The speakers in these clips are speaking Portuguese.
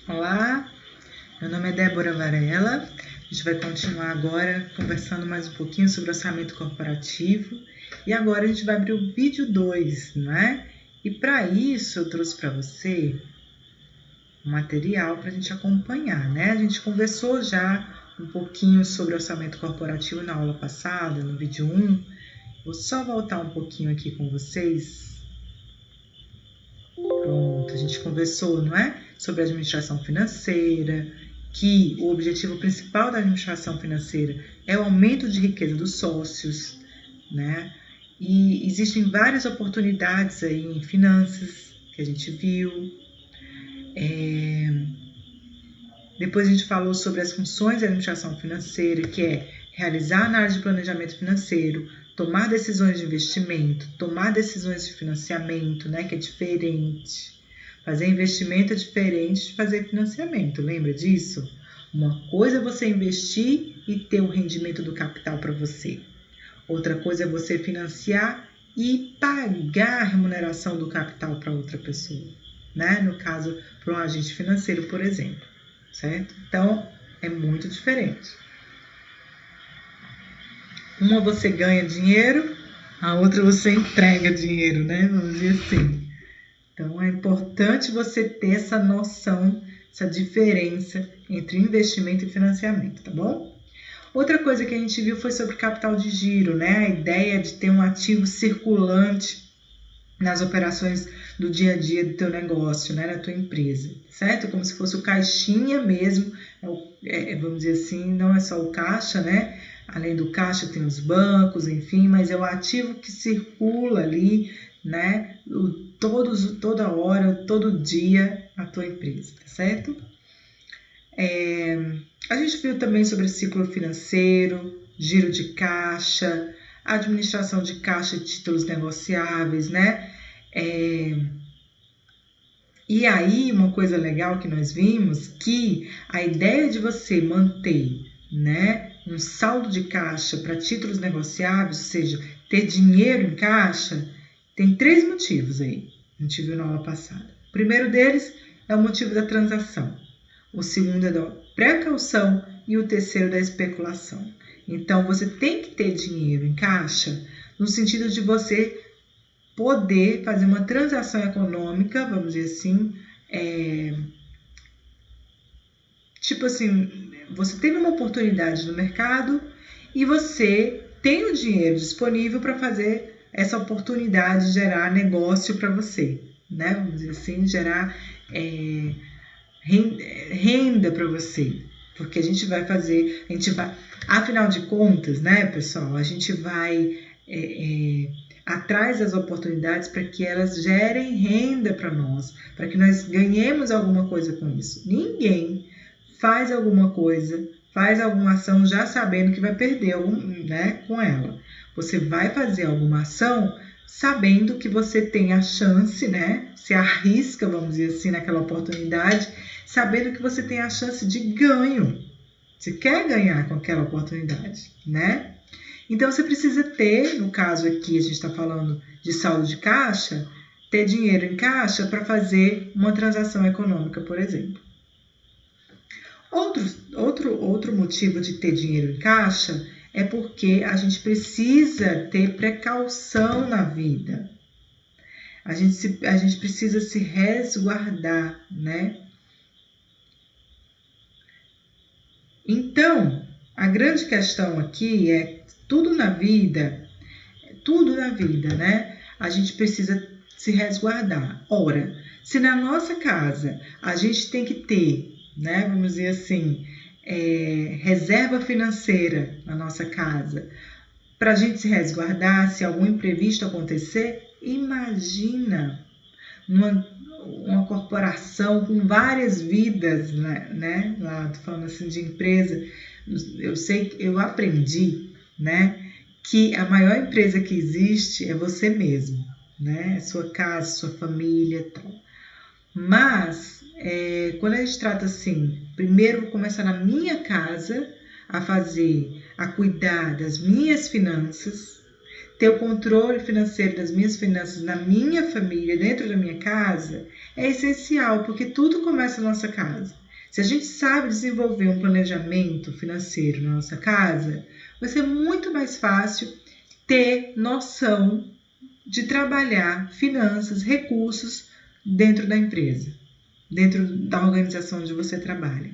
Olá, meu nome é Débora Varela. A gente vai continuar agora conversando mais um pouquinho sobre orçamento corporativo. E agora a gente vai abrir o vídeo 2, não é? E para isso eu trouxe para você um material para a gente acompanhar, né? A gente conversou já um pouquinho sobre orçamento corporativo na aula passada, no vídeo 1. Vou só voltar um pouquinho aqui com vocês. Pronto, a gente conversou, não é? Sobre administração financeira, que o objetivo principal da administração financeira é o aumento de riqueza dos sócios, né? E existem várias oportunidades aí em finanças que a gente viu. Depois a gente falou sobre as funções da administração financeira, que é realizar análise de planejamento financeiro, tomar decisões de investimento, tomar decisões de financiamento, né, que é diferente. Fazer investimento é diferente de fazer financiamento, lembra disso? Uma coisa é você investir e ter o rendimento do capital para você. Outra coisa é você financiar e pagar a remuneração do capital para outra pessoa, né? No caso, para um agente financeiro, por exemplo, certo? Então, é muito diferente. Uma você ganha dinheiro, a outra você entrega dinheiro, né? Vamos dizer assim. Então, é importante você ter essa noção, essa diferença entre investimento e financiamento, tá bom? Outra coisa que a gente viu foi sobre capital de giro, né? A ideia de ter um ativo circulante nas operações do dia a dia do teu negócio, né? Da tua empresa, certo? Como se fosse o caixinha mesmo, vamos dizer assim, não é só o caixa, né? Além do caixa tem os bancos, enfim, mas é o ativo que circula ali, né? Toda hora, todo dia na tua empresa, tá certo? A gente viu também sobre ciclo financeiro, giro de caixa, administração de caixa e títulos negociáveis, né? E aí, uma coisa legal que nós vimos, que a ideia de você manter, né, um saldo de caixa para títulos negociáveis, ou seja, ter dinheiro em caixa, tem 3 motivos aí, a gente viu na aula passada. O primeiro deles é o motivo da transação, o segundo é da precaução e o terceiro da especulação. Então, você tem que ter dinheiro em caixa no sentido de você poder fazer uma transação econômica, vamos dizer assim, tipo assim, você teve uma oportunidade no mercado e você tem o dinheiro disponível para fazer essa oportunidade gerar negócio para você, né? Vamos dizer assim, gerar renda para você, porque a gente vai, afinal de contas, né, pessoal, a gente vai atrás das oportunidades para que elas gerem renda para nós, para que nós ganhemos alguma coisa com isso. Ninguém faz alguma coisa, faz alguma ação já sabendo que vai perder com ela. Você vai fazer alguma ação sabendo que você tem a chance, né? Se arrisca, vamos dizer assim, naquela oportunidade, sabendo que você tem a chance de ganho. Você quer ganhar com aquela oportunidade, né? Então, você precisa ter, no caso aqui, a gente está falando de saldo de caixa, ter dinheiro em caixa para fazer uma transação econômica, por exemplo. Outro motivo de ter dinheiro em caixa é porque a gente precisa ter precaução na vida. A gente precisa se resguardar, né? Então, a grande questão aqui é tudo na vida, né? A gente precisa se resguardar. Ora, se na nossa casa a gente tem que ter, né, vamos dizer assim, reserva financeira na nossa casa, para a gente se resguardar se algum imprevisto acontecer, imagina uma corporação com várias vidas, né? Lá, tô falando assim de empresa, eu aprendi, né, que a maior empresa que existe é você mesmo, né? Sua casa, sua família e tal. Mas, quando a gente trata assim, primeiro vou começar na minha casa a cuidar das minhas finanças, ter o controle financeiro das minhas finanças na minha família, dentro da minha casa, é essencial, porque tudo começa na nossa casa. Se a gente sabe desenvolver um planejamento financeiro na nossa casa, vai ser muito mais fácil ter noção de trabalhar finanças, recursos dentro da empresa, dentro da organização onde você trabalha.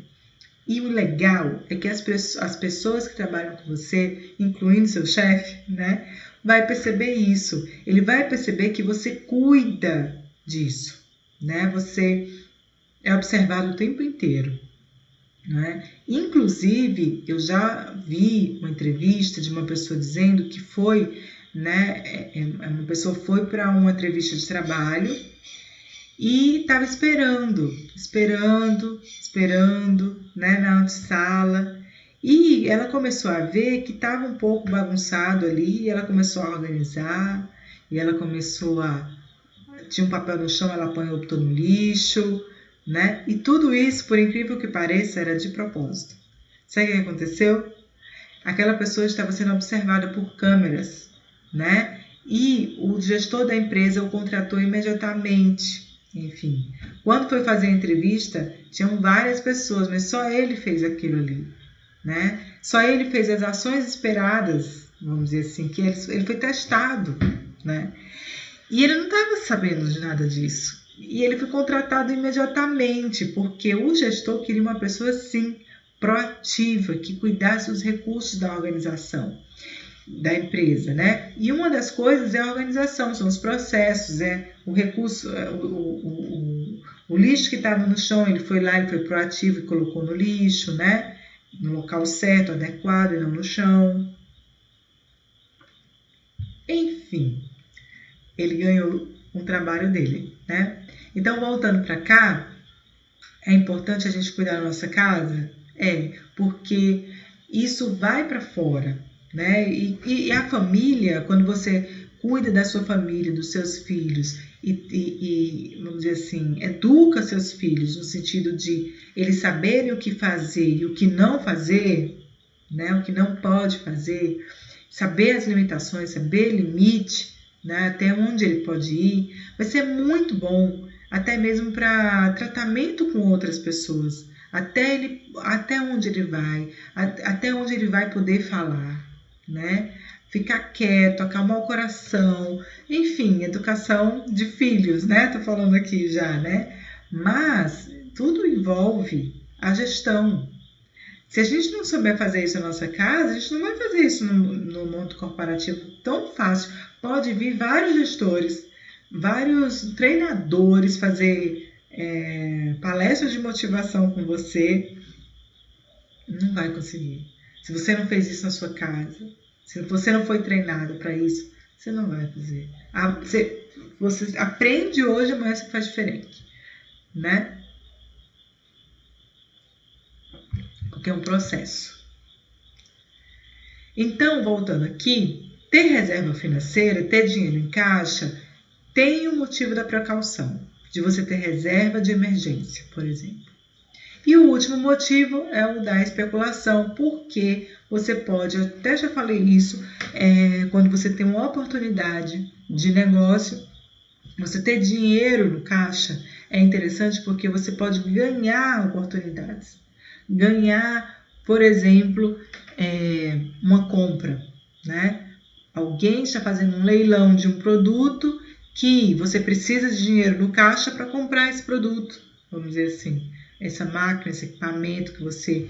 E o legal é que as pessoas que trabalham com você, incluindo seu chefe, né, vai perceber isso. Ele vai perceber que você cuida disso, né? Você é observado o tempo inteiro, né? Inclusive, eu já vi uma entrevista de uma pessoa dizendo que foi, né, uma pessoa foi para uma entrevista de trabalho e estava esperando, né, na antessala. E ela começou a ver que estava um pouco bagunçado ali, e ela começou a organizar, e ela começou a... Tinha um papel no chão, ela apanhou todo no lixo, né? E tudo isso, por incrível que pareça, era de propósito. Sabe o que aconteceu? Aquela pessoa estava sendo observada por câmeras, né? E o gestor da empresa o contratou imediatamente. Enfim, quando foi fazer a entrevista, tinham várias pessoas, mas só ele fez aquilo ali, né? Só ele fez as ações esperadas, vamos dizer assim, que ele foi testado, né? E ele não estava sabendo de nada disso. E ele foi contratado imediatamente, porque o gestor queria uma pessoa, sim, proativa, que cuidasse dos recursos da organização, da empresa, né? E uma das coisas é a organização, são os processos, o recurso, o lixo que estava no chão, ele foi lá, ele foi proativo e colocou no lixo, né? No local certo, adequado e não no chão. Enfim, ele ganhou um trabalho dele, né? Então, voltando para cá, é importante a gente cuidar da nossa casa? Porque isso vai para fora, né? E a família, quando você cuida da sua família, dos seus filhos e vamos dizer assim, educa seus filhos no sentido de eles saberem o que fazer e o que não fazer, né? O que não pode fazer, saber as limitações, saber limite, né? Até onde ele pode ir, vai ser muito bom, até mesmo para tratamento com outras pessoas, até onde ele vai, até onde ele vai poder falar, né? Ficar quieto, acalmar o coração, enfim, educação de filhos, né? Tô falando aqui já, né? Mas tudo envolve a gestão. Se a gente não souber fazer isso na nossa casa, a gente não vai fazer isso no mundo corporativo tão fácil. Pode vir vários gestores, vários treinadores fazer palestras de motivação com você. Não vai conseguir. Se você não fez isso na sua casa, se você não foi treinado para isso, você não vai fazer. Você aprende hoje, amanhã você faz diferente, né? Porque é um processo. Então, voltando aqui, ter reserva financeira, ter dinheiro em caixa, tem o motivo da precaução, de você ter reserva de emergência, por exemplo. E o último motivo é o da especulação, porque você pode, até já falei isso, quando você tem uma oportunidade de negócio, você ter dinheiro no caixa é interessante porque você pode ganhar oportunidades. Ganhar, por exemplo, uma compra, né? Alguém está fazendo um leilão de um produto que você precisa de dinheiro no caixa para comprar esse produto, vamos dizer assim. Essa máquina, esse equipamento que você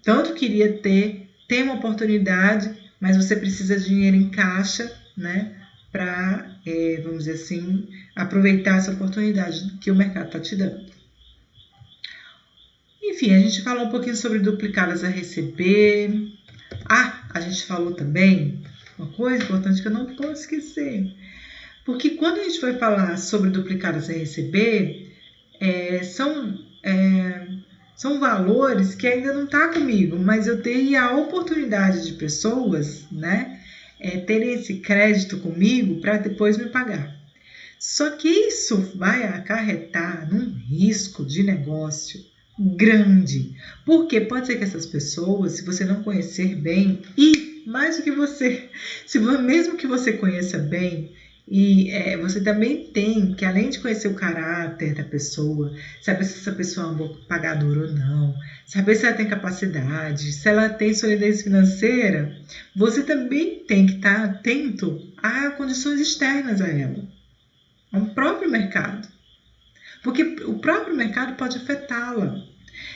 tanto queria ter, tem uma oportunidade, mas você precisa de dinheiro em caixa, né? Para, vamos dizer assim, aproveitar essa oportunidade que o mercado está te dando. Enfim, a gente falou um pouquinho sobre duplicadas a receber. A gente falou também uma coisa importante que eu não posso esquecer. Porque quando a gente vai falar sobre duplicadas a receber, são valores que ainda não está comigo, mas eu teria a oportunidade de pessoas, né, terem esse crédito comigo para depois me pagar. Só que isso vai acarretar num risco de negócio grande, porque pode ser que essas pessoas, se você não conhecer bem e mais do que você. Mesmo que você conheça bem, e você também tem que, além de conhecer o caráter da pessoa, saber se essa pessoa é uma boa pagadora ou não, saber se ela tem capacidade, se ela tem solidez financeira, você também tem que estar atento a condições externas a ela, ao próprio mercado. Porque o próprio mercado pode afetá-la.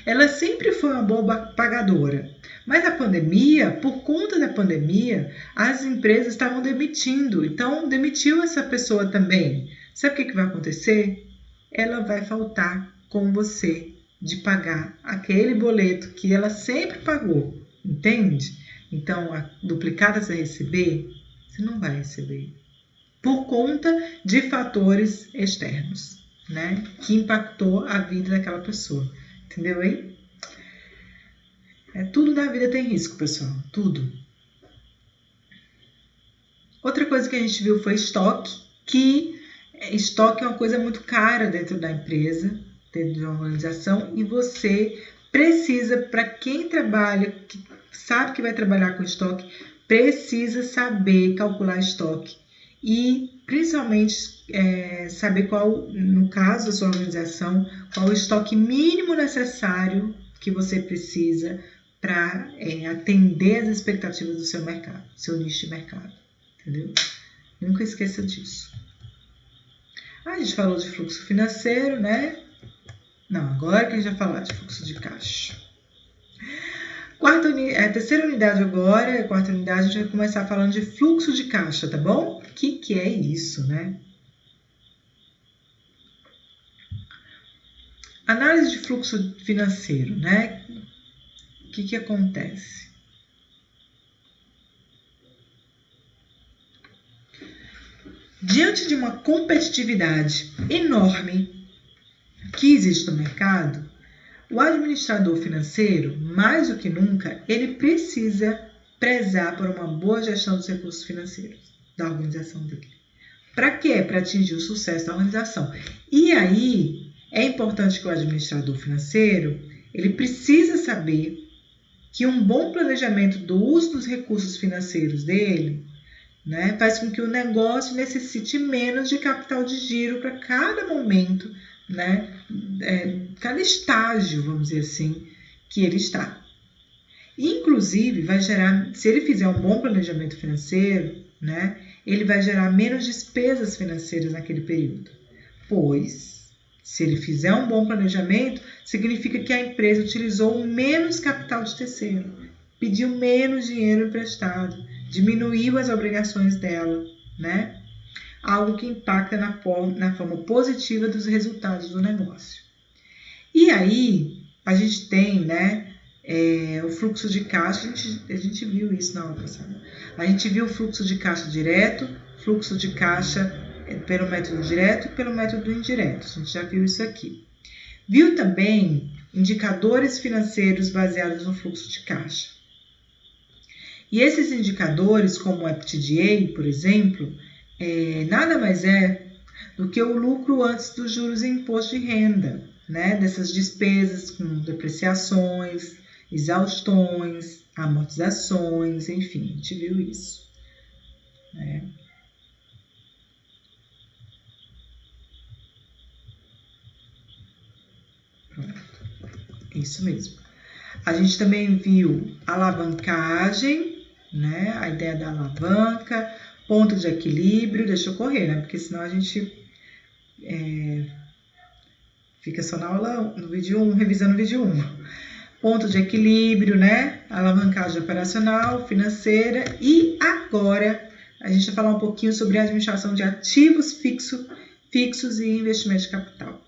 Ela sempre foi uma boa pagadora, mas a pandemia, por conta da pandemia, as empresas estavam demitindo, então demitiu essa pessoa também. Sabe o que vai acontecer? Ela vai faltar com você de pagar aquele boleto que ela sempre pagou, entende? Então, a duplicada você receber, você não vai receber, por conta de fatores externos, né? Que impactou a vida daquela pessoa. Entendeu aí? Tudo na vida tem risco, pessoal. Tudo. Outra coisa que a gente viu foi estoque, que estoque é uma coisa muito cara dentro da empresa, dentro de uma organização, e você precisa, para quem trabalha, que sabe que vai trabalhar com estoque, precisa saber calcular estoque. E principalmente saber qual, no caso da sua organização, qual o estoque mínimo necessário que você precisa para atender as expectativas do seu mercado, seu nicho de mercado, entendeu? Nunca esqueça disso. A gente falou de fluxo financeiro, né? Não, agora que a gente vai falar de fluxo de caixa. Terceira unidade agora, a quarta unidade, a gente vai começar falando de fluxo de caixa, tá bom? O que é isso, né? Análise de fluxo financeiro, né? O que acontece? Diante de uma competitividade enorme que existe no mercado, o administrador financeiro, mais do que nunca, ele precisa prezar por uma boa gestão dos recursos financeiros da organização dele. Para quê? Para atingir o sucesso da organização. E aí, é importante que o administrador financeiro, ele precisa saber que um bom planejamento do uso dos recursos financeiros dele, né, faz com que o negócio necessite menos de capital de giro para cada momento, né, cada estágio, vamos dizer assim, que ele está. Inclusive, vai gerar, se ele fizer um bom planejamento financeiro, né, ele vai gerar menos despesas financeiras naquele período. Pois, se ele fizer um bom planejamento, significa que a empresa utilizou menos capital de terceiro, pediu menos dinheiro emprestado, diminuiu as obrigações dela, né? Algo que impacta na forma positiva dos resultados do negócio. E aí, a gente tem, né, o fluxo de caixa, a gente viu isso na aula passada. A gente viu o fluxo de caixa direto, fluxo de caixa pelo método direto e pelo método indireto. A gente já viu isso aqui. Viu também indicadores financeiros baseados no fluxo de caixa. E esses indicadores, como o EBITDA, por exemplo, nada mais é do que o lucro antes dos juros e imposto de renda, né? Dessas despesas com depreciações, exaustões, amortizações, enfim, a gente viu isso, né? Pronto. Isso mesmo. A gente também viu alavancagem, né? A ideia da alavanca, ponto de equilíbrio, deixa eu correr, né? Porque senão a gente fica só na aula, no vídeo 1, revisando o vídeo 1. Ponto de equilíbrio, né? Alavancagem operacional, financeira. E agora a gente vai falar um pouquinho sobre a administração de ativos fixos e investimento de capital.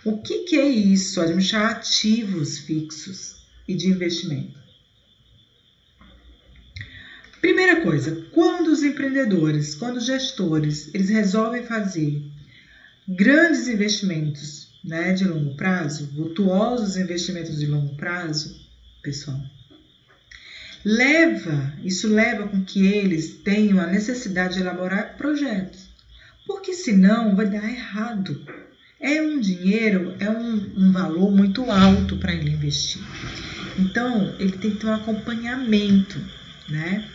O que é isso? Administrar ativos fixos e de investimento. Primeira coisa, quando os empreendedores, quando os gestores, eles resolvem fazer grandes investimentos, né, de longo prazo, vultuosos investimentos de longo prazo, pessoal, isso leva com que eles tenham a necessidade de elaborar projetos, porque senão vai dar errado. É um dinheiro, é um valor muito alto para ele investir. Então, ele tem que ter um acompanhamento, né?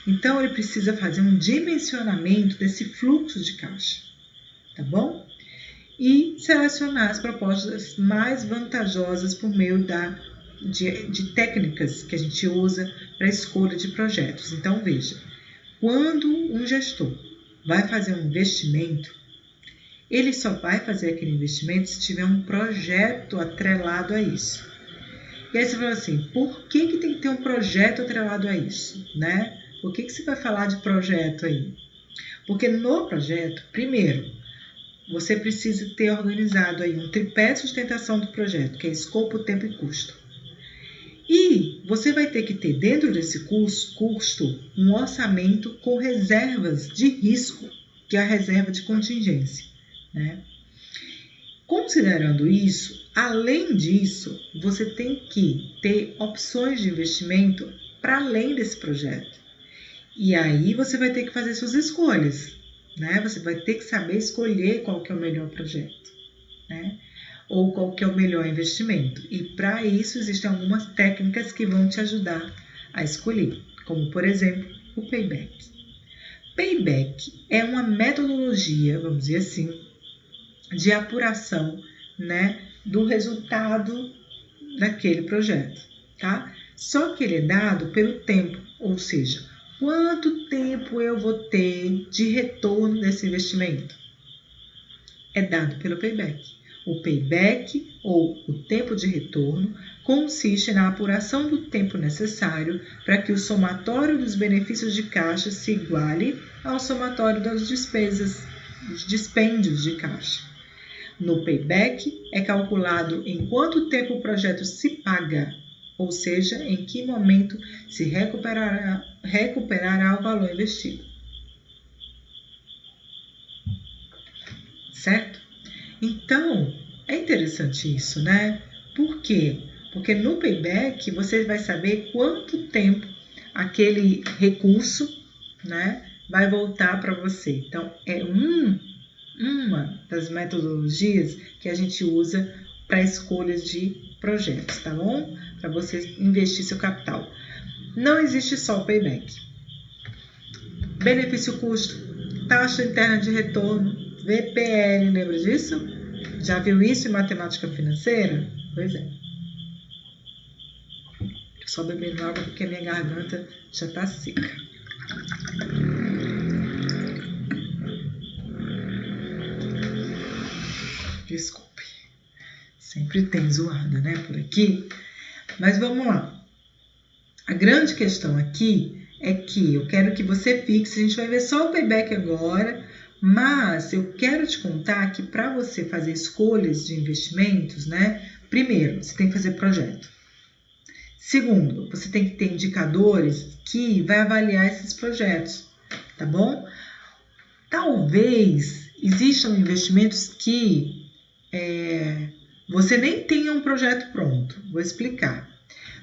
Então, ele precisa fazer um dimensionamento desse fluxo de caixa, tá bom? E selecionar as propostas mais vantajosas por meio de técnicas que a gente usa para a escolha de projetos. Então, veja, quando um gestor vai fazer um investimento, ele só vai fazer aquele investimento se tiver um projeto atrelado a isso. E aí você fala assim, por que tem que ter um projeto atrelado a isso, né? Por que você vai falar de projeto aí? Porque no projeto, primeiro, você precisa ter organizado aí um tripé de sustentação do projeto, que é escopo, tempo e custo. E você vai ter que ter dentro desse custo um orçamento com reservas de risco, que é a reserva de contingência, né? Considerando isso, além disso, você tem que ter opções de investimento para além desse projeto. E aí você vai ter que fazer suas escolhas, né? Você vai ter que saber escolher qual que é o melhor projeto, né? Ou qual que é o melhor investimento. E para isso existem algumas técnicas que vão te ajudar a escolher, como por exemplo, o payback. Payback é uma metodologia, vamos dizer assim, de apuração, né, do resultado daquele projeto, tá? Só que ele é dado pelo tempo, ou seja, quanto tempo eu vou ter de retorno desse investimento? É dado pelo payback. O payback, ou o tempo de retorno, consiste na apuração do tempo necessário para que o somatório dos benefícios de caixa se iguale ao somatório das despesas, dos dispêndios de caixa. No payback, é calculado em quanto tempo o projeto se paga, ou seja, em que momento se recuperará o valor investido. Certo? Então, é interessante isso, né? Por quê? Porque no payback você vai saber quanto tempo aquele recurso, né, vai voltar para você. Então, é uma das metodologias que a gente usa para escolhas de projetos, tá bom? Para você investir seu capital. Não existe só o payback. Benefício-custo, taxa interna de retorno, VPL, lembra disso? Já viu isso em matemática financeira? Pois é. Estou só bebendo água porque a minha garganta já está seca. Desculpe. Sempre tem zoada, né, por aqui. Mas vamos lá. A grande questão aqui é que eu quero que você fixe, a gente vai ver só o payback agora, mas eu quero te contar que para você fazer escolhas de investimentos, né, primeiro, você tem que fazer projeto. Segundo, você tem que ter indicadores que vai avaliar esses projetos, tá bom? Talvez existam investimentos que você nem tenha um projeto pronto. Vou explicar.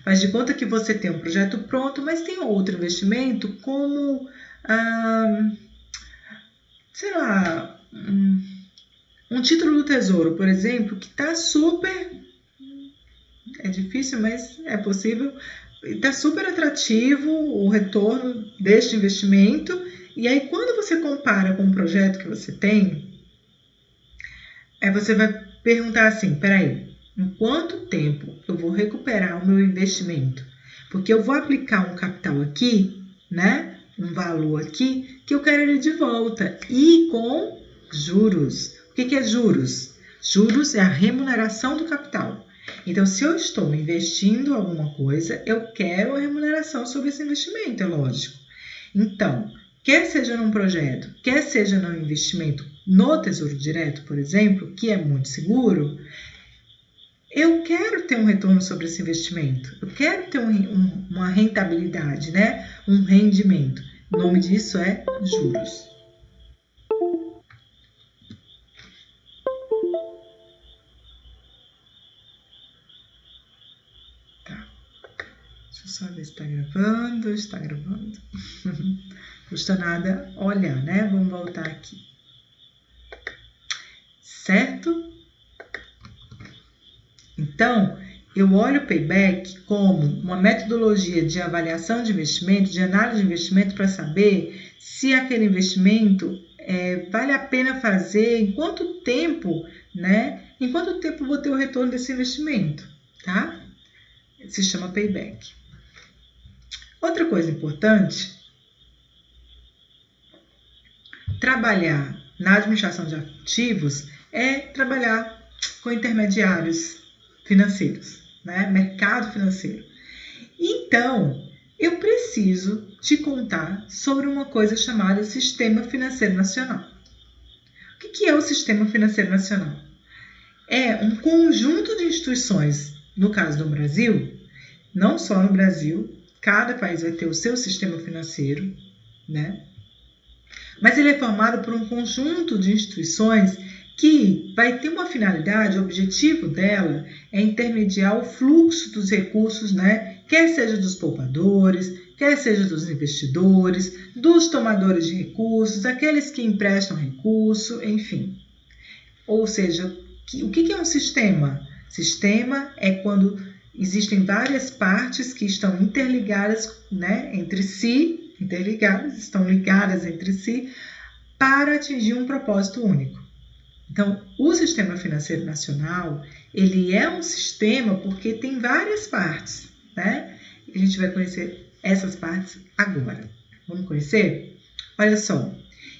Faz de conta que você tem um projeto pronto, mas tem outro investimento como, sei lá, um título do Tesouro, por exemplo, que está super, é difícil, mas é possível, está super atrativo o retorno deste investimento, e aí quando você compara com o projeto que você tem, você vai perguntar assim, peraí, em quanto tempo eu vou recuperar o meu investimento? Porque eu vou aplicar um capital aqui, né? Um valor aqui, que eu quero ele de volta. E com juros. O que é juros? Juros é a remuneração do capital. Então, se eu estou investindo alguma coisa, eu quero a remuneração sobre esse investimento, é lógico. Então, quer seja num projeto, quer seja num investimento no Tesouro Direto, por exemplo, que é muito seguro, eu quero ter um retorno sobre esse investimento, eu quero ter uma rentabilidade, né? Um rendimento. O nome disso é juros. Tá. Deixa eu só ver se está gravando. Está gravando. Custa nada olhar, né? Vamos voltar aqui. Certo? Então, Eu olho o payback como uma metodologia de avaliação de investimento, de análise de investimento, para saber se aquele investimento vale a pena fazer, em quanto tempo, né? Em quanto tempo eu vou ter o retorno desse investimento, tá? Se chama payback. Outra coisa importante, trabalhar na administração de ativos é trabalhar com intermediários financeiros, né? Mercado financeiro. Então, eu preciso te contar sobre uma coisa chamada Sistema Financeiro Nacional. O que é o Sistema Financeiro Nacional? É um conjunto de instituições, no caso do Brasil, não só no Brasil, cada país vai ter o seu sistema financeiro, né? Mas ele é formado por um conjunto de instituições que vai ter uma finalidade, o objetivo dela é intermediar o fluxo dos recursos, né? Quer seja dos poupadores, quer seja dos investidores, dos tomadores de recursos, aqueles que emprestam recurso, enfim. Ou seja, o que é um sistema? Sistema é quando existem várias partes que estão interligadas, né, entre si, estão ligadas entre si para atingir um propósito único. Então, o Sistema Financeiro Nacional, ele é um sistema porque tem várias partes, né? E a gente vai conhecer essas partes agora. Vamos conhecer? Olha só,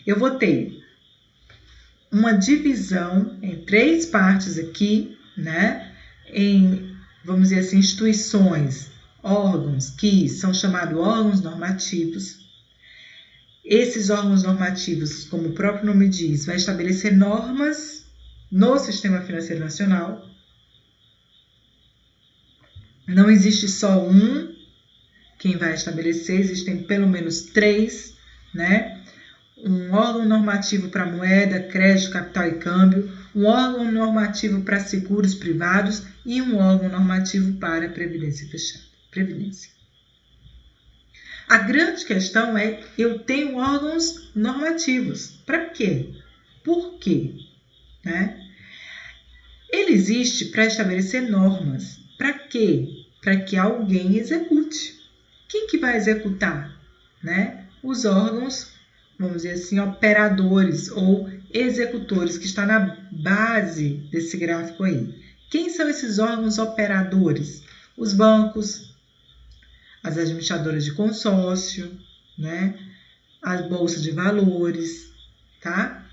eu vou ter uma divisão em 3 partes aqui, né? Em, vamos dizer assim, instituições, órgãos que são chamados órgãos normativos. Esses órgãos normativos, como o próprio nome diz, vai estabelecer normas no Sistema Financeiro Nacional. Não existe só um quem vai estabelecer, existem pelo menos 3, né? Um órgão normativo para moeda, crédito, capital e câmbio, um órgão normativo para seguros privados e um órgão normativo para previdência fechada. Previdência. A grande questão é, eu tenho órgãos normativos. Para quê? Por quê? Né? Ele existe para estabelecer normas. Para quê? Para que alguém execute. Quem que vai executar? Né? Os órgãos, vamos dizer assim, operadores ou executores, que está na base desse gráfico aí. Quem são esses órgãos operadores? Os bancos, as administradoras de consórcio, né? As bolsas de valores, tá?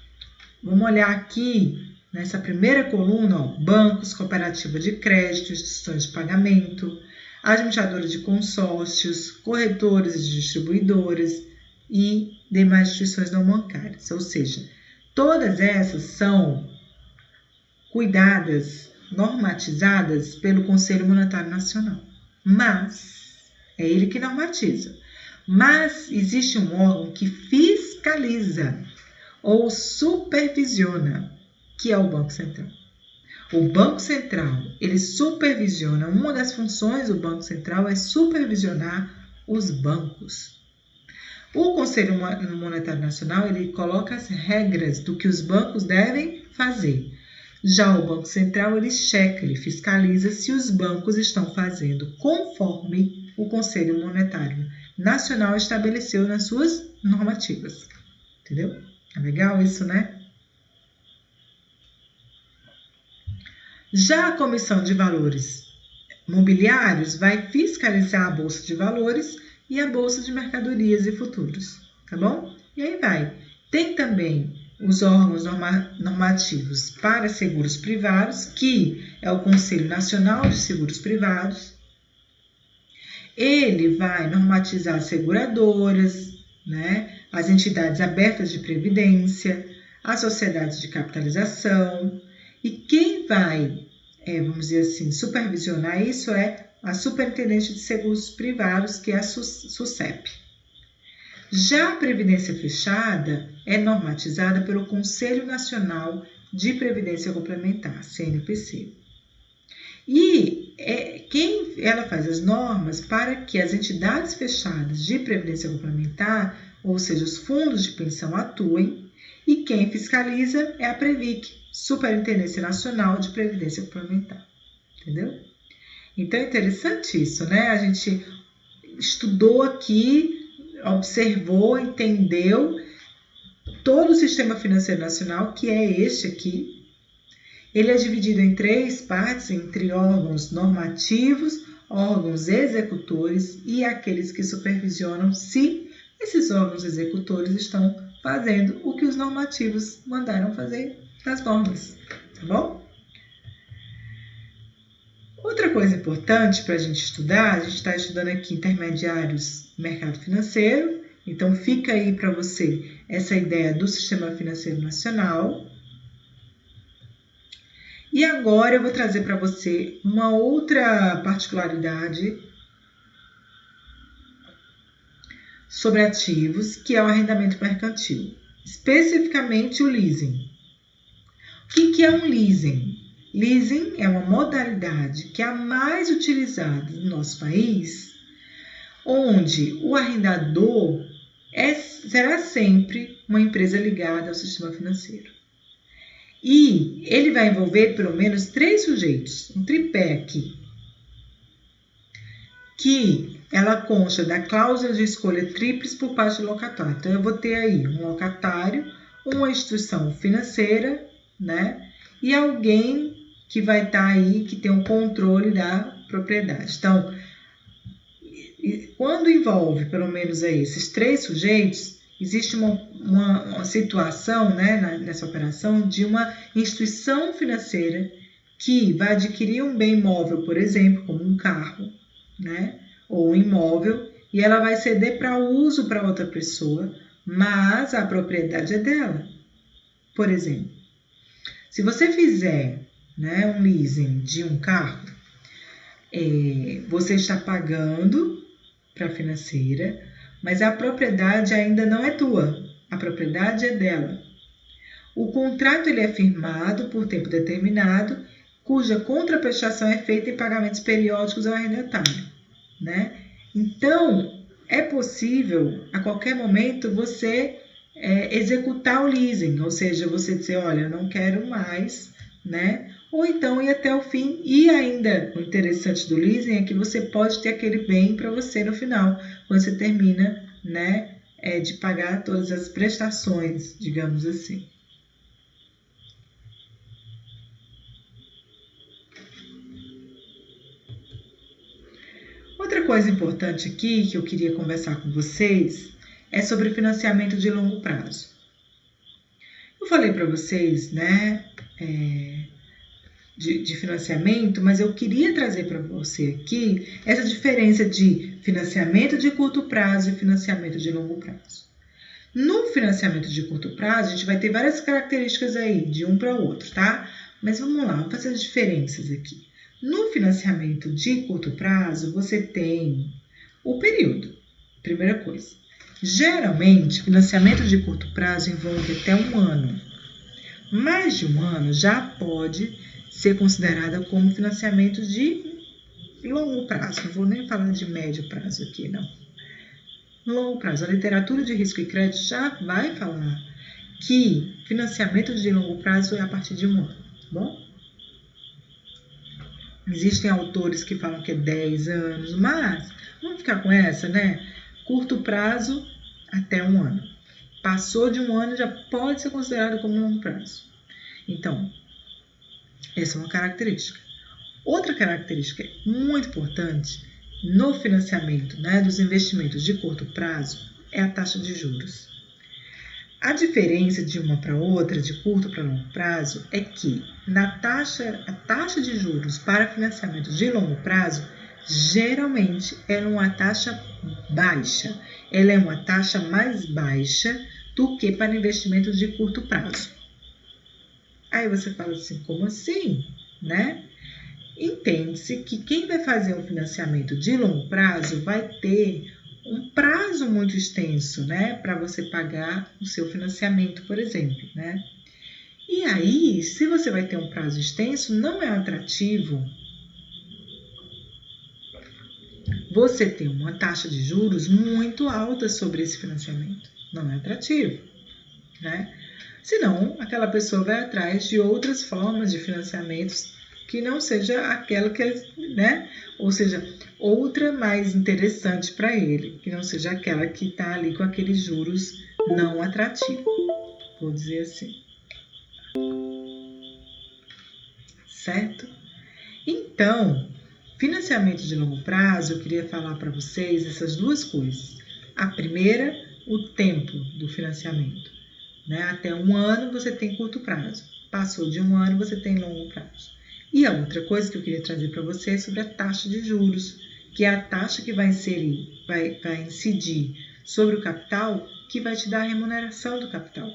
Vamos olhar aqui nessa primeira coluna, ó, bancos, cooperativa de crédito, instituições de pagamento, administradoras de consórcios, corretores e distribuidores e demais instituições não bancárias. Ou seja, todas essas são cuidadas, normatizadas pelo Conselho Monetário Nacional. Mas é ele que normatiza. Mas existe um órgão que fiscaliza ou supervisiona, que é o Banco Central. O Banco Central, ele supervisiona, uma das funções do Banco Central é supervisionar os bancos. O Conselho Monetário Nacional, ele coloca as regras do que os bancos devem fazer. Já o Banco Central, ele checa, ele fiscaliza se os bancos estão fazendo conforme o Conselho Monetário Nacional estabeleceu nas suas normativas. Entendeu? É legal isso, né? Já a Comissão de Valores Mobiliários vai fiscalizar a Bolsa de Valores e a Bolsa de Mercadorias e Futuros, tá bom? E aí vai. Tem também os órgãos normativos para seguros privados, que é o Conselho Nacional de Seguros Privados. Ele vai normatizar as seguradoras, né, as entidades abertas de previdência, as sociedades de capitalização. E quem vai, vamos dizer assim, supervisionar isso é a Superintendente de Seguros Privados, que é a SUSEP. Já a Previdência Fechada é normatizada pelo Conselho Nacional de Previdência Complementar, CNPC. E ela faz as normas para que as entidades fechadas de previdência complementar, ou seja, os fundos de pensão, atuem, e quem fiscaliza é a Previc, Superintendência Nacional de Previdência Complementar. Entendeu? Então é interessante isso, né? A gente estudou aqui, observou, entendeu todo o sistema financeiro nacional, que é este aqui. Ele é dividido em 3 partes, entre órgãos normativos, órgãos executores e aqueles que supervisionam se esses órgãos executores estão fazendo o que os normativos mandaram fazer nas normas, tá bom? Outra coisa importante para a gente estudar, a gente está estudando aqui intermediários do mercado financeiro, então fica aí para você essa ideia do sistema financeiro nacional. E agora eu vou trazer para você uma outra particularidade sobre ativos, que é o arrendamento mercantil, especificamente o leasing. O que é um leasing? Leasing é uma modalidade que é a mais utilizada no nosso país, onde o arrendador será sempre uma empresa ligada ao sistema financeiro. E ele vai envolver pelo menos 3 sujeitos, um tripé aqui, que ela consta da cláusula de escolha tríplice por parte do locatário. Então, eu vou ter aí um locatário, uma instituição financeira, né? E alguém que vai estar aí, que tem o controle da propriedade. Então, quando envolve pelo menos aí esses 3 sujeitos, existe uma situação, né, nessa operação de uma instituição financeira que vai adquirir um bem imóvel, por exemplo, como um carro, né, ou um imóvel, e ela vai ceder para uso para outra pessoa, mas a propriedade é dela. Por exemplo, se você fizer, né, um leasing de um carro, você está pagando para a financeira, mas a propriedade ainda não é tua, a propriedade é dela. O contrato ele é firmado por tempo determinado, cuja contraprestação é feita em pagamentos periódicos ao arrendatário, né? Então, é possível, a qualquer momento, você executar o leasing, ou seja, você dizer, olha, eu não quero mais, né? Ou então ir até o fim. E ainda, o interessante do leasing é que você pode ter aquele bem para você no final, quando você termina, né, de pagar todas as prestações, digamos assim. Outra coisa importante aqui que eu queria conversar com vocês é sobre financiamento de longo prazo. Eu falei para vocês, né, de financiamento, mas eu queria trazer para você aqui essa diferença de financiamento de curto prazo e financiamento de longo prazo. No financiamento de curto prazo, a gente vai ter várias características aí, de um para o outro, tá? Mas vamos lá, vamos fazer as diferenças aqui. No financiamento de curto prazo, você tem o período, primeira coisa. Geralmente, financiamento de curto prazo envolve até 1 ano. Mais de 1 ano já pode ser considerada como financiamento de longo prazo. Não vou nem falar de médio prazo aqui, não. Longo prazo. A literatura de risco e crédito já vai falar que financiamento de longo prazo é a partir de 1 ano, tá bom? Existem autores que falam que é 10 anos, mas vamos ficar com essa, né? Curto prazo até 1 ano. Passou de 1 ano, já pode ser considerado como longo prazo. Então, essa é uma característica. Outra característica muito importante no financiamento, né, dos investimentos de curto prazo é a taxa de juros. A diferença de uma para outra, de curto para longo prazo, é que a taxa de juros para financiamento de longo prazo, geralmente é uma taxa baixa. Ela é uma taxa mais baixa do que para investimentos de curto prazo. Aí você fala assim, como assim, né? Entende-se que quem vai fazer um financiamento de longo prazo vai ter um prazo muito extenso, né, para você pagar o seu financiamento, por exemplo, né? E aí, se você vai ter um prazo extenso, não é atrativo você ter uma taxa de juros muito alta sobre esse financiamento. Não é atrativo, né? Senão, aquela pessoa vai atrás de outras formas de financiamentos que não seja aquela que ele, né? Ou seja, outra mais interessante para ele, que não seja aquela que está ali com aqueles juros não atrativos, vou dizer assim. Certo? Então, financiamento de longo prazo, eu queria falar para vocês essas duas coisas. A primeira, o tempo do financiamento. Né? Até 1 ano você tem curto prazo. Passou de 1 ano, você tem longo prazo. E a outra coisa que eu queria trazer para vocês é sobre a taxa de juros, que é a taxa que vai incidir sobre o capital, que vai te dar a remuneração do capital.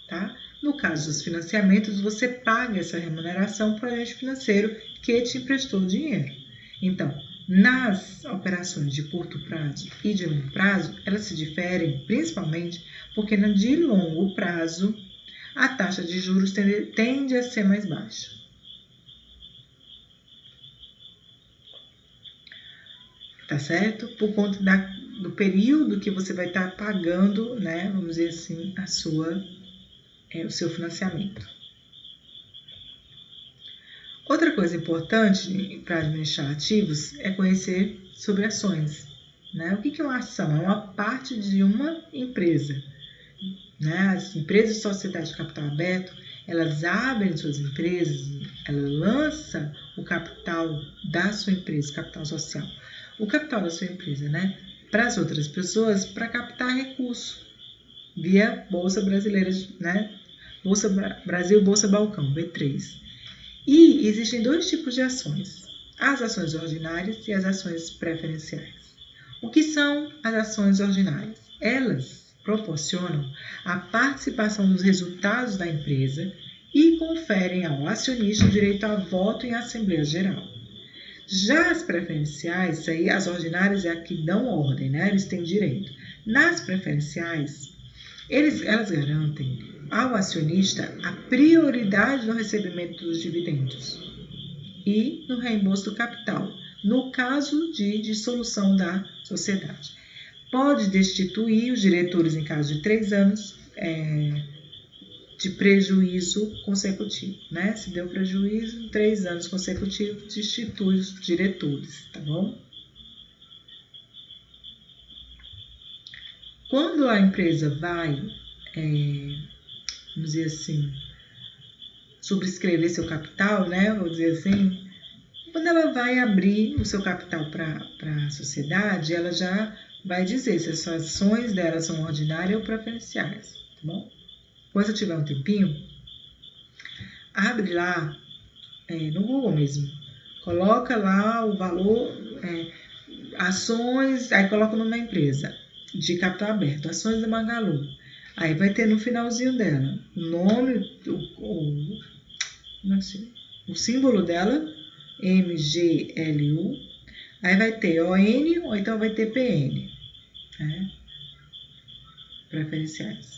Tá? No caso dos financiamentos, você paga essa remuneração para o agente financeiro que te emprestou o dinheiro. Então, nas operações de curto prazo e de longo prazo, elas se diferem principalmente porque na de longo prazo a taxa de juros tende a ser mais baixa. Tá certo? Por conta do período que você vai estar pagando, né, vamos dizer assim, o seu financiamento. Outra coisa importante para administrar ativos é conhecer sobre ações. Né? O que é uma ação? É uma parte de uma empresa. Né? As empresas de sociedade de capital aberto, elas abrem suas empresas, ela lança o capital da sua empresa, capital social, o capital da sua empresa, né? Para as outras pessoas, para captar recurso via Bolsa Brasileira, né? Bolsa Brasil, Bolsa Balcão, B3. E existem 2 tipos de ações, as ações ordinárias e as ações preferenciais. O que são as ações ordinárias? Elas proporcionam a participação dos resultados da empresa e conferem ao acionista o direito a voto em Assembleia Geral. Já as preferenciais, aí as ordinárias é a que dão ordem, né? Eles têm direito. Nas preferenciais, elas garantem ao acionista a prioridade no recebimento dos dividendos e no reembolso do capital, no caso de dissolução da sociedade. Pode destituir os diretores em caso de 3 anos de prejuízo consecutivo, né? Se deu prejuízo em 3 anos consecutivos, destitui os diretores, tá bom? Quando a empresa vai, vamos dizer assim, subscrever seu capital, né? Vou dizer assim, quando ela vai abrir o seu capital para a sociedade, ela já vai dizer se as ações dela são ordinárias ou preferenciais, tá bom? Quando você tiver um tempinho, abre lá no Google mesmo, coloca lá o valor, ações, aí coloca o nome da empresa, de capital aberto, ações da Magalu. Aí vai ter no finalzinho dela o nome, o símbolo dela, MGLU, aí vai ter ON ou então vai ter PN, né? Preferenciais.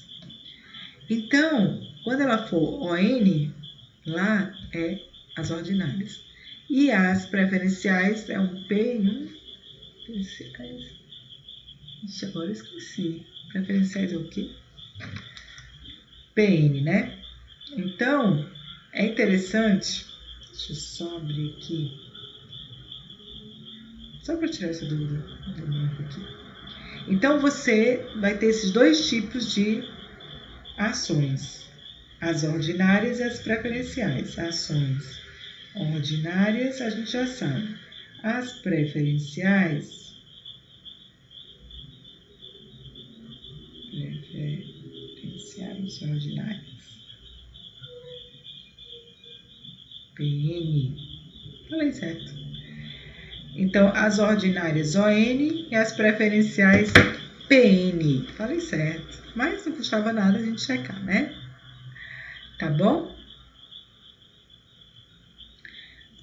Então, quando ela for ON, lá é as ordinárias. E as preferenciais é um P1. Ixi, agora eu esqueci. Preferenciais é o quê? PN, né? Então, é interessante. Deixa eu só abrir aqui. Só para tirar essa dúvida aqui. Então, você vai ter esses 2 tipos de ações. As ordinárias e as preferenciais. Ações ordinárias, a gente já sabe. As preferenciais... Preferenciais ordinárias. PN. Falei certo. Então, as ordinárias ON e as preferenciais PN. Falei certo. Mas não custava nada a gente checar, né? Tá bom?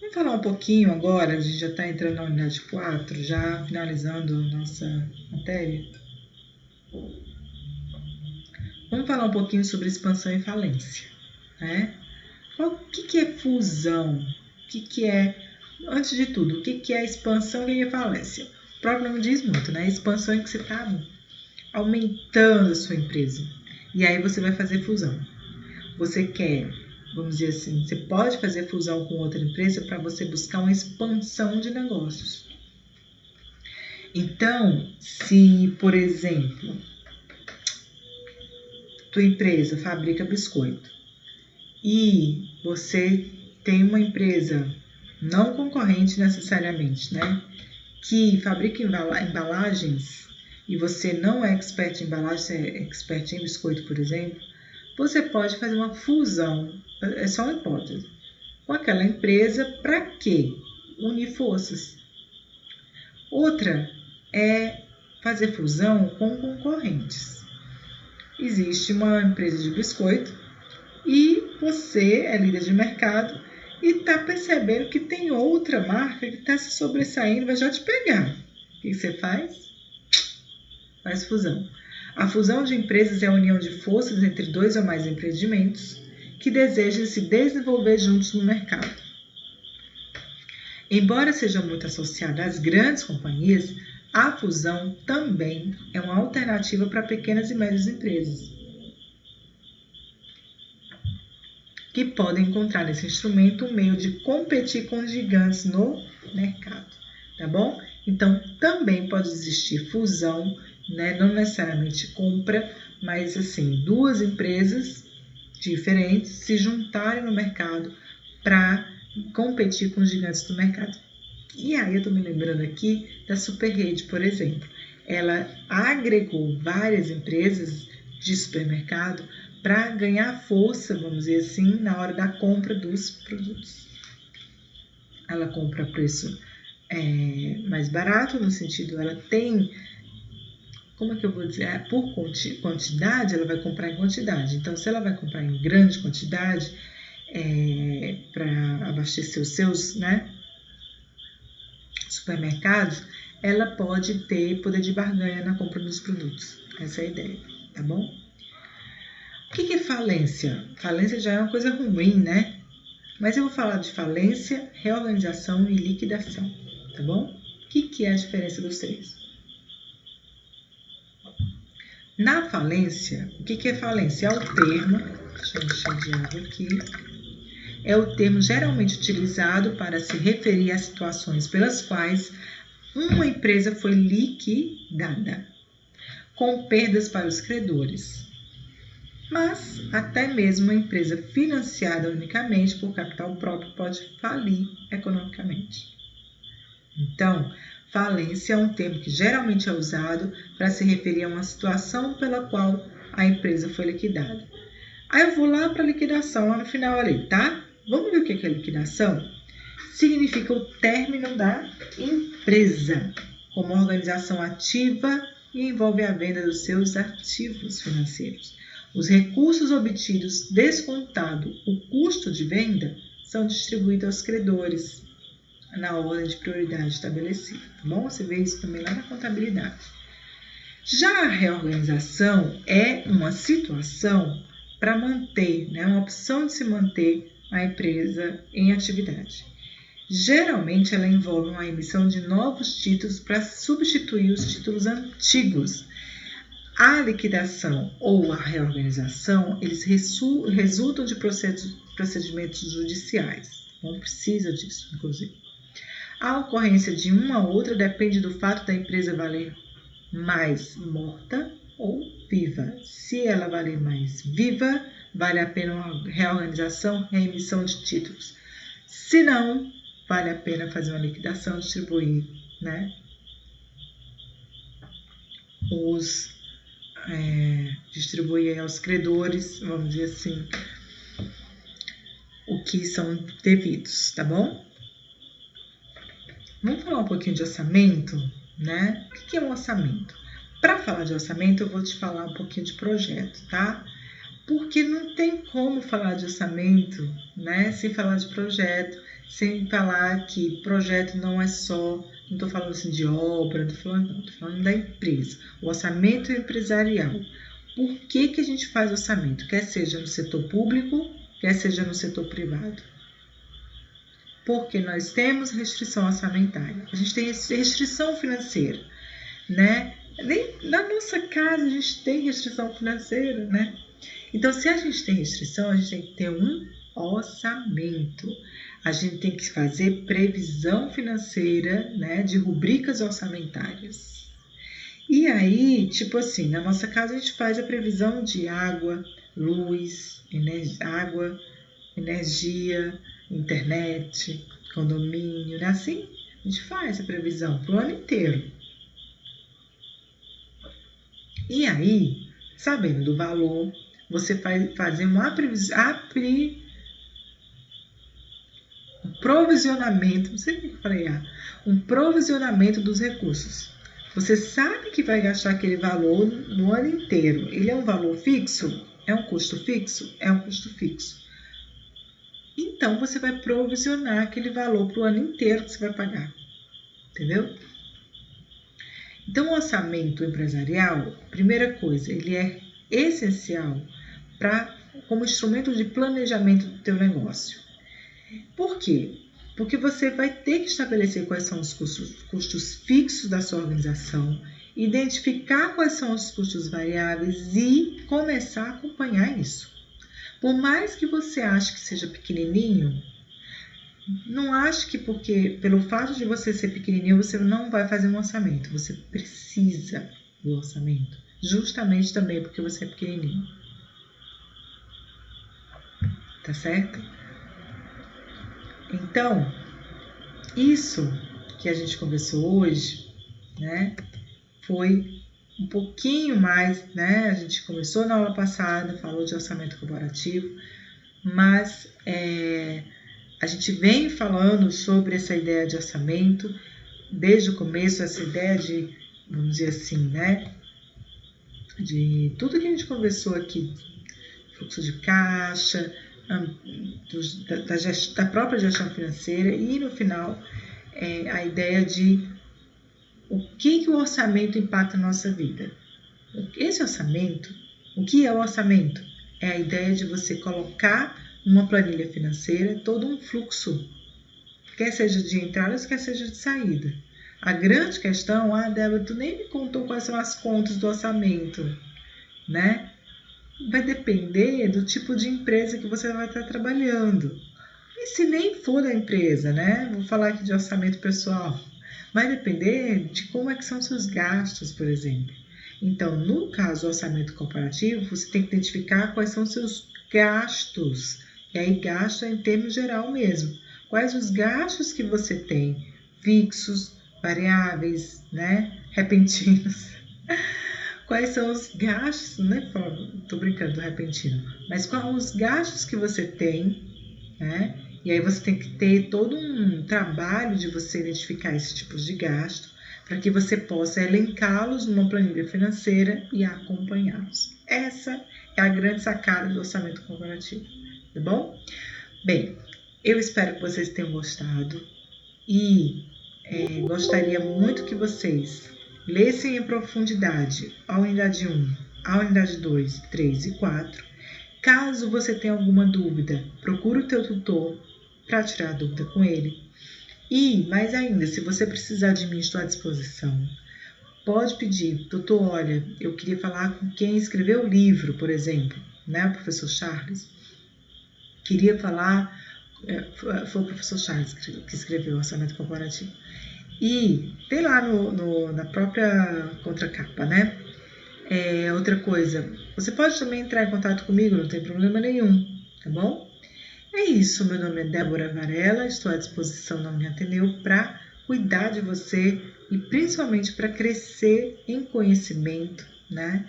Vamos falar um pouquinho agora, a gente já está entrando na unidade 4, já finalizando a nossa matéria. Vamos falar um pouquinho sobre expansão e falência, né? O que é fusão? O que é, antes de tudo, o que é expansão e falência? O próprio nome diz muito, né? Expansão é que você está aumentando a sua empresa. E aí você vai fazer fusão. Você quer vamos dizer assim, você pode fazer fusão com outra empresa para você buscar uma expansão de negócios. Então, se, por exemplo, tua empresa fabrica biscoito e você tem uma empresa não concorrente necessariamente, né, que fabrica embalagens e você não é expert em embalagem, você é expert em biscoito, por exemplo, você pode fazer uma fusão, é só uma hipótese, com aquela empresa para quê? Unir forças. Outra é fazer fusão com concorrentes. Existe uma empresa de biscoito e você é líder de mercado e está percebendo que tem outra marca que está se sobressaindo, vai já te pegar. O que você faz? Faz fusão. A fusão de empresas é a união de forças entre 2 ou mais empreendimentos que desejam se desenvolver juntos no mercado. Embora seja muito associada às grandes companhias, a fusão também é uma alternativa para pequenas e médias empresas, que podem encontrar nesse instrumento um meio de competir com os gigantes no mercado, tá bom? Então, também pode existir fusão, né? Não necessariamente compra, mas assim, 2 empresas diferentes se juntarem no mercado para competir com os gigantes do mercado. E aí eu estou me lembrando aqui da Superrede, por exemplo. Ela agregou várias empresas de supermercado para ganhar força, vamos dizer assim, na hora da compra dos produtos. Ela compra a preço mais barato, no sentido, ela tem, como é que eu vou dizer? Por quantidade, ela vai comprar em quantidade. Então, se ela vai comprar em grande quantidade, para abastecer os seus, né, supermercados, ela pode ter poder de barganha na compra dos produtos. Essa é a ideia, tá bom? O que é falência? Falência já é uma coisa ruim, né? Mas eu vou falar de falência, reorganização e liquidação, tá bom? O que é a diferença dos três? Na falência, o que é falência? É o termo, deixa eu encher de água aqui, é o termo geralmente utilizado para se referir a situações pelas quais uma empresa foi liquidada, com perdas para os credores. Mas até mesmo uma empresa financiada unicamente por capital próprio pode falir economicamente. Então, falência é um termo que geralmente é usado para se referir a uma situação pela qual a empresa foi liquidada. Aí eu vou lá para a liquidação, lá no final ali, tá? Vamos ver o que é liquidação? Significa o término da empresa como organização ativa e envolve a venda dos seus ativos financeiros. Os recursos obtidos, descontado o custo de venda, são distribuídos aos credores na ordem de prioridade estabelecida, tá bom? Você vê isso também lá na contabilidade. Já a reorganização é uma situação para manter, né, uma opção de se manter a empresa em atividade. Geralmente, ela envolve uma emissão de novos títulos para substituir os títulos antigos. A liquidação ou a reorganização, eles resultam de procedimentos judiciais. Não precisa disso, inclusive. A ocorrência de uma ou outra depende do fato da empresa valer mais morta ou viva. Se ela valer mais viva, vale a pena uma reorganização, reemissão de títulos. Se não, vale a pena fazer uma liquidação, distribuir, né, distribuir aos credores, vamos dizer assim, o que são devidos, tá bom? Vamos falar um pouquinho de orçamento, né? O que é um orçamento? Para falar de orçamento, eu vou te falar um pouquinho de projeto, tá? Porque não tem como falar de orçamento, né, sem falar de projeto, sem falar que projeto não é só, não estou falando assim de obra, não, estou falando da empresa. O orçamento empresarial. Por que a gente faz orçamento? Quer seja no setor público, quer seja no setor privado. Porque nós temos restrição orçamentária, a gente tem restrição financeira, né? Nem na nossa casa a gente tem restrição financeira, né? Então, se a gente tem restrição, a gente tem que ter um orçamento. A gente tem que fazer previsão financeira, né, de rubricas orçamentárias. E aí, tipo assim, na nossa casa a gente faz a previsão de água, luz, energia, internet, condomínio, né? Assim, a gente faz a previsão para o ano inteiro. E aí, sabendo do valor, você vai fazer um provisionamento, não sei o que eu falei, um provisionamento dos recursos. Você sabe que vai gastar aquele valor no ano inteiro. Ele é um valor fixo? É um custo fixo? É um custo fixo. Então, você vai provisionar aquele valor para o ano inteiro que você vai pagar. Entendeu? Então, o orçamento empresarial, primeira coisa, ele é essencial como instrumento de planejamento do teu negócio. Por quê? Porque você vai ter que estabelecer quais são os custos fixos da sua organização, identificar quais são os custos variáveis e começar a acompanhar isso. Por mais que você ache que seja pequenininho, não ache que pelo fato de você ser pequenininho, você não vai fazer um orçamento. Você precisa do orçamento, justamente também porque você é pequenininho. Tá certo? Então, isso que a gente conversou hoje, né, foi um pouquinho mais, né, a gente começou na aula passada, falou de orçamento corporativo, mas a gente vem falando sobre essa ideia de orçamento desde o começo, essa ideia de, vamos dizer assim, né, de tudo que a gente conversou aqui, fluxo de caixa, da própria gestão financeira e, no final, a ideia de o que o orçamento impacta na nossa vida. Esse orçamento, o que é o orçamento? É a ideia de você colocar numa planilha financeira todo um fluxo, quer seja de entradas, quer seja de saída. A grande questão, Débora, tu nem me contou quais são as contas do orçamento, né? Vai depender do tipo de empresa que você vai estar trabalhando. E se nem for da empresa, né? Vou falar aqui de orçamento pessoal. Vai depender de como é que são seus gastos, por exemplo. Então, no caso do orçamento corporativo, você tem que identificar quais são seus gastos. E aí, gasto é em termos geral mesmo. Quais os gastos que você tem? Fixos, variáveis, né? Repentinos. Quais são os gastos, né? Tô brincando do repentino. Mas quais os gastos que você tem, né? E aí você tem que ter todo um trabalho de você identificar esses tipos de gasto para que você possa elencá-los numa planilha financeira e acompanhá-los. Essa é a grande sacada do orçamento corporativo, tá bom? Bem, eu espero que vocês tenham gostado e gostaria muito que vocês lessem em profundidade a unidade 1, a unidade 2, 3 e 4. Caso você tenha alguma dúvida, procure o teu tutor para tirar a dúvida com ele. E, mais ainda, se você precisar de mim, estou à disposição. Pode pedir, tutor, olha, eu queria falar com quem escreveu o livro, por exemplo, né, o professor Charles. Queria falar, foi o professor Charles que escreveu o orçamento corporativo. E tem lá na própria contracapa, né? Outra coisa, você pode também entrar em contato comigo, não tem problema nenhum, tá bom? É isso, meu nome é Débora Varela, estou à disposição na Uniateneu para cuidar de você e principalmente para crescer em conhecimento, né?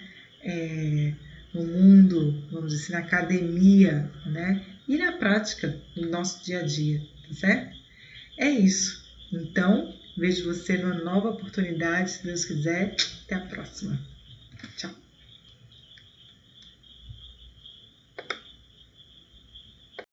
No mundo, vamos dizer assim, na academia, né? E na prática, no nosso dia a dia, tá certo? É isso. Então, vejo você numa nova oportunidade, se Deus quiser. Até a próxima. Tchau.